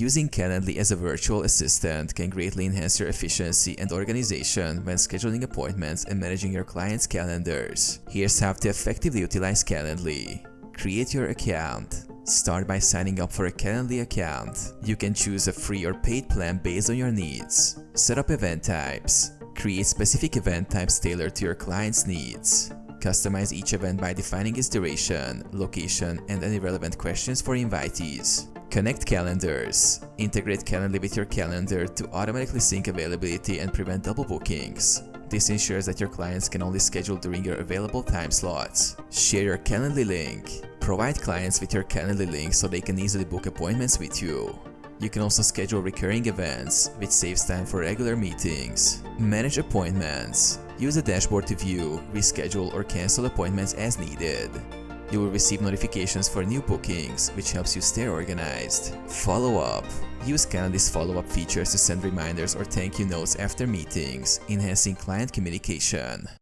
Using Calendly as a virtual assistant can greatly enhance your efficiency and organization when scheduling appointments and managing your clients' calendars. Here's how to effectively utilize Calendly. Create your account. Start by signing up for a Calendly account. You can choose a free or paid plan based on your needs. Set up event types. Create specific event types tailored to your client's needs. Customize each event by defining its duration, location, and any relevant questions for invitees. Connect calendars. Integrate Calendly with your calendar to automatically sync availability and prevent double bookings. This ensures that your clients can only schedule during your available time slots. Share your Calendly link. Provide clients with your Calendly link so they can easily book appointments with you. You can also schedule recurring events, which saves time for regular meetings. Manage appointments. Use a dashboard to view, reschedule, or cancel appointments as needed. You will receive notifications for new bookings, which helps you stay organized. Follow up. Use Calendly's follow-up features to send reminders or thank you notes after meetings, enhancing client communication.